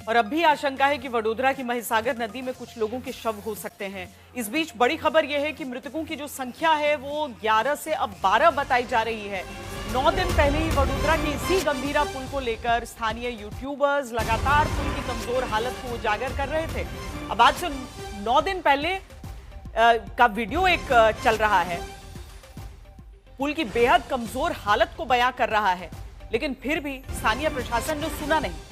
और अब भी आशंका है कि वडोदरा की महिसागर नदी में कुछ लोगों के शव हो सकते हैं। इस बीच बड़ी खबर यह है कि मृतकों की जो संख्या है वो 11 से अब 12 बताई जा रही है। 9 दिन पहले ही वडोदरा के इसी गंभीरा पुल को लेकर स्थानीय यूट्यूबर्स लगातार पुल की कमजोर हालत को उजागर कर रहे थे। अब आज से 9 दिन पहले का वीडियो एक चल रहा है, पुल की बेहद कमजोर हालत को बयां कर रहा है, लेकिन फिर भी स्थानीय प्रशासन ने सुना नहीं।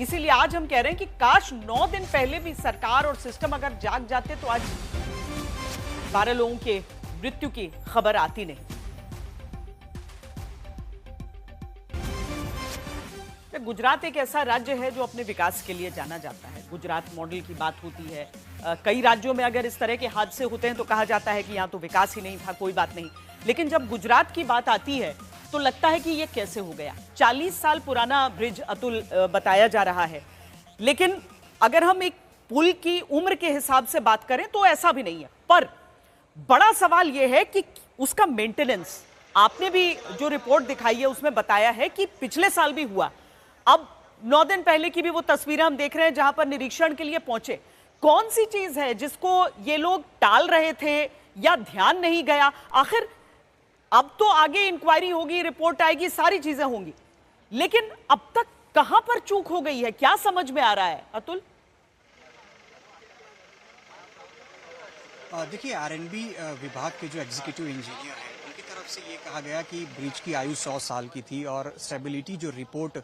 इसीलिए आज हम कह रहे हैं कि काश 9 दिन पहले भी सरकार और सिस्टम अगर जाग जाते तो आज 12 लोगों के मृत्यु की खबर आती नहीं। गुजरात एक ऐसा राज्य है जो अपने विकास के लिए जाना जाता है। गुजरात मॉडल की बात होती है। कई राज्यों में अगर इस तरह के हादसे होते हैं तो कहा जाता है कि यहां तो विकास ही नहीं था, कोई बात नहीं। लेकिन जब गुजरात की बात आती है तो लगता है कि ये कैसे हो गया। 40 साल पुराना ब्रिज अतुल बताया जा रहा है, लेकिन अगर हम एक पुल की उम्र के हिसाब से बात करें तो ऐसा भी नहीं है। पर बड़ा सवाल यह है कि उसका मेंटेनेंस, आपने भी जो रिपोर्ट दिखाई है उसमें बताया है कि पिछले साल भी हुआ। अब 9 दिन पहले की भी वो तस्वीरें हम देख रहे हैं जहां पर निरीक्षण के लिए पहुंचे। कौन सी चीज है जिसको ये लोग टाल रहे थे या ध्यान नहीं गया? आखिर अब तो आगे इंक्वायरी होगी, रिपोर्ट आएगी, सारी चीजें होंगी, लेकिन अब तक कहां पर चूक हो गई है, क्या समझ में आ रहा है अतुल? देखिए, आरएनबी विभाग के जो एग्जीक्यूटिव इंजीनियर हैं उनकी तरफ से ये कहा गया कि ब्रिज की आयु 100 साल की थी और स्टेबिलिटी जो रिपोर्ट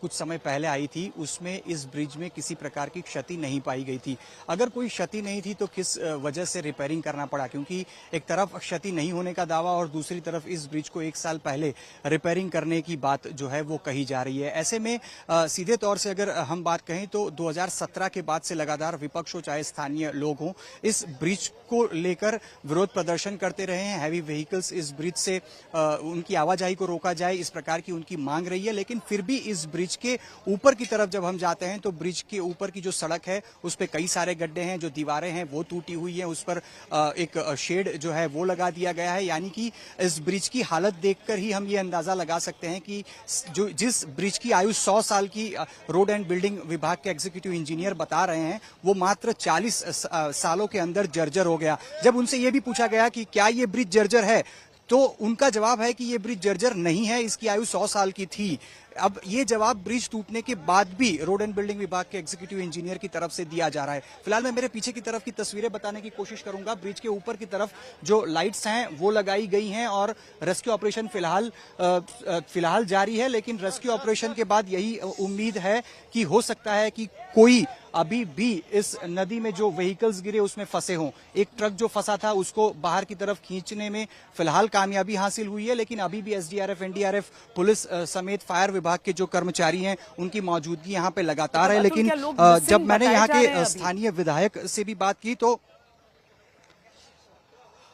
कुछ समय पहले आई थी उसमें इस ब्रिज में किसी प्रकार की क्षति नहीं पाई गई थी। अगर कोई क्षति नहीं थी तो किस वजह से रिपेयरिंग करना पड़ा, क्योंकि एक तरफ क्षति नहीं होने का दावा और दूसरी तरफ इस ब्रिज को 1 साल पहले रिपेयरिंग करने की बात जो है वो कही जा रही है। ऐसे में सीधे तौर से अगर हम बात कहें तो 2017 के बाद से लगातार विपक्ष हो चाहे स्थानीय लोग हों, इस ब्रिज को लेकर विरोध प्रदर्शन करते रहे हैं। हैवी व्हीकल्स इस ब्रिज से उनकी आवाजाही को रोका जाए, इस प्रकार की उनकी मांग रही है। लेकिन फिर भी इस ब्रिज के ऊपर की तरफ जब हम जाते हैं तो ब्रिज के ऊपर की जो सड़क है उस पे कई सारे गड्ढे हैं, जो दीवारें हैं वो टूटी हुई हैं, उस पर एक शेड जो है वो लगा दिया गया है। यानी कि इस ब्रिज की हालत देखकर ही हम ये अंदाजा लगा सकते हैं कि जो जिस ब्रिज की आयु 100 साल की रोड एंड बिल्डिंग विभाग के एग्जीक्यूटिव इंजीनियर बता रहे हैं वो मात्र 40 सालों के अंदर जर्जर हो गया। जब उनसे ये भी पूछा गया कि क्या ये ब्रिज जर्जर है तो उनका जवाब है कि ये ब्रिज जर्जर नहीं है, इसकी आयु 100 साल की थी। अब ये जवाब ब्रिज टूटने के बाद भी रोड एंड बिल्डिंग विभाग के एग्जीक्यूटिव इंजीनियर की तरफ से दिया जा रहा है। फिलहाल मैं मेरे पीछे की तरफ की तस्वीरें बताने की कोशिश करूंगा। ब्रिज के ऊपर की तरफ जो लाइट्स हैं वो लगाई गई हैं और रेस्क्यू ऑपरेशन फिलहाल जारी है। लेकिन रेस्क्यू ऑपरेशन के बाद यही उम्मीद है कि हो सकता है कि कोई अभी भी इस नदी में जो व्हीकल्स गिरे उसमें फंसे हों। एक ट्रक जो फंसा था उसको बाहर की तरफ खींचने में फिलहाल कामयाबी हासिल हुई है, लेकिन अभी भी एसडीआरएफ, एनडीआरएफ, पुलिस समेत फायर विभाग के जो कर्मचारी हैं उनकी मौजूदगी यहाँ पे लगातार है। लेकिन जब मैंने यहाँ के स्थानीय विधायक से भी बात की तो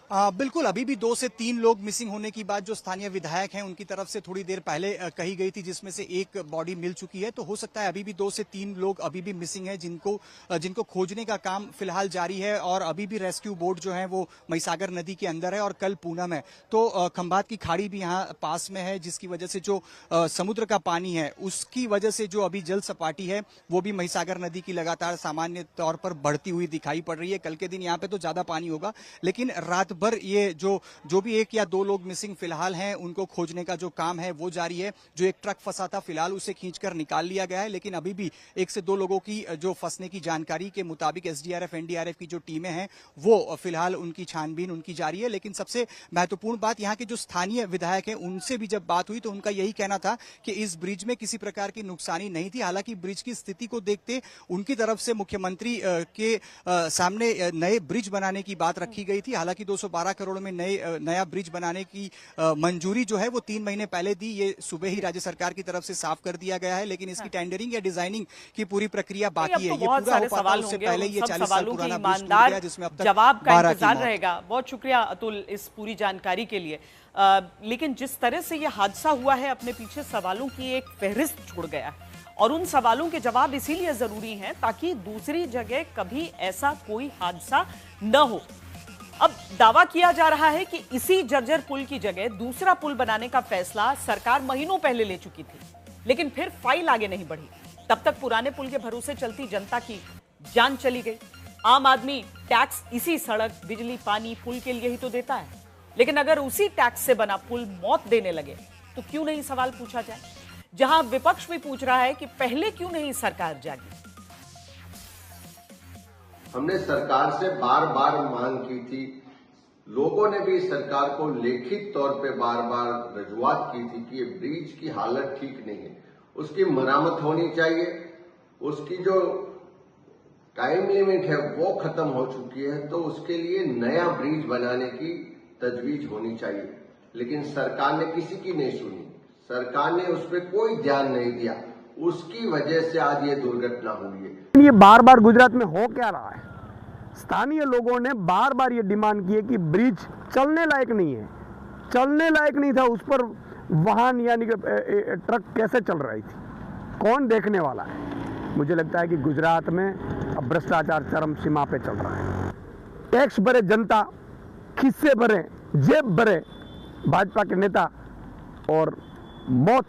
बिल्कुल अभी भी 2 से 3 लोग मिसिंग होने की बात जो स्थानीय विधायक हैं उनकी तरफ से थोड़ी देर पहले कही गई थी, जिसमें से एक बॉडी मिल चुकी है। तो हो सकता है अभी भी 2 से 3 लोग अभी भी मिसिंग हैं जिनको खोजने का काम फिलहाल जारी है। और अभी भी रेस्क्यू बोट जो है वो महिसागर नदी के अंदर है और कल पूनम है तो खंभात की खाड़ी भी यहाँ पास में है, जिसकी वजह से जो समुद्र का पानी है उसकी वजह से जो अभी जल सपाटी है वो भी महिसागर नदी की लगातार सामान्य तौर पर बढ़ती हुई दिखाई पड़ रही है। कल के दिन यहाँ पे तो ज्यादा पानी होगा, लेकिन रात भर ये जो भी 1 या 2 लोग मिसिंग फिलहाल हैं उनको खोजने का जो काम है वो जारी है। जो एक ट्रक फंसा था फिलहाल उसे खींचकर निकाल लिया गया है, लेकिन अभी भी 1 से 2 लोगों की जो फंसने की जानकारी के मुताबिक एसडीआरएफ, एनडीआरएफ की जो टीमें हैं वो फिलहाल उनकी छानबीन उनकी जारी है। लेकिन सबसे महत्वपूर्ण बात यहाँ के जो स्थानीय विधायक हैं उनसे भी जब बात हुई तो उनका यही कहना था कि इस ब्रिज में किसी प्रकार की नुकसानी नहीं थी। हालांकि ब्रिज की स्थिति को देखते उनकी तरफ से मुख्यमंत्री के सामने नए ब्रिज बनाने की बात रखी गई थी। हालांकि 212 करोड़ में नया ब्रिज बनाने की मंजूरी जो है वो 3 महीने पहले दी, ये सुबह ही राज्य सरकार की तरफ से साफ कर दिया गया है। लेकिन इसकी टेंडरिंग या डिजाइनिंग की पूरी प्रक्रिया बाकी है। ये पूरा हो पाता उससे पहले ये 40 साल पुराना ब्रिज टूट गया, जिसमें अब तक जवाब का इंतजार रहेगा। बहुत शुक्रिया अतुल इस पूरी जानकारी के लिए। लेकिन जिस तरह से ये हादसा हुआ है अपने पीछे सवालों की एक फहरिस्त छोड़ गया है और उन सवालों के जवाब इसीलिए जरूरी हैं ताकि दूसरी जगह कभी ऐसा कोई हादसा न हो। अब दावा किया जा रहा है कि इसी जर्जर पुल की जगह दूसरा पुल बनाने का फैसला सरकार महीनों पहले ले चुकी थी, लेकिन फिर फाइल आगे नहीं बढ़ी। तब तक पुराने पुल के भरोसे चलती जनता की जान चली गई। आम आदमी टैक्स इसी सड़क, बिजली, पानी, पुल के लिए ही तो देता है। लेकिन अगर उसी टैक्स से बना पुल मौत देने लगे तो क्यों नहीं सवाल पूछा जाए। जहां विपक्ष भी पूछ रहा है कि पहले क्यों नहीं सरकार जागी। हमने सरकार से बार बार मांग की थी, लोगों ने भी सरकार को लिखित तौर पे बार बार रजूआत की थी कि ये ब्रिज की हालत ठीक नहीं है, उसकी मरम्मत होनी चाहिए, उसकी जो टाइम लिमिट है वो खत्म हो चुकी है, तो उसके लिए नया ब्रिज बनाने की तजवीज होनी चाहिए। लेकिन सरकार ने किसी की नहीं सुनी, सरकार ने उस पर कोई ध्यान नहीं दिया, उसकी वजह से आज ये दुर्घटना हुई है। ये बार बार गुजरात में हो क्या रहा है? स्थानीय लोगों ने बार बार ये डिमांड की है कि ब्रिज चलने लायक नहीं है, चलने लायक नहीं था, उस पर वाहन यानी कि ट्रक कैसे चल रही थी, कौन देखने वाला है। मुझे लगता है कि गुजरात में अब भ्रष्टाचार चरम सीमा पे चल रहा है। टैक्स भरे जनता, खिस्से भरे, जेब भरे भाजपा के नेता और मौत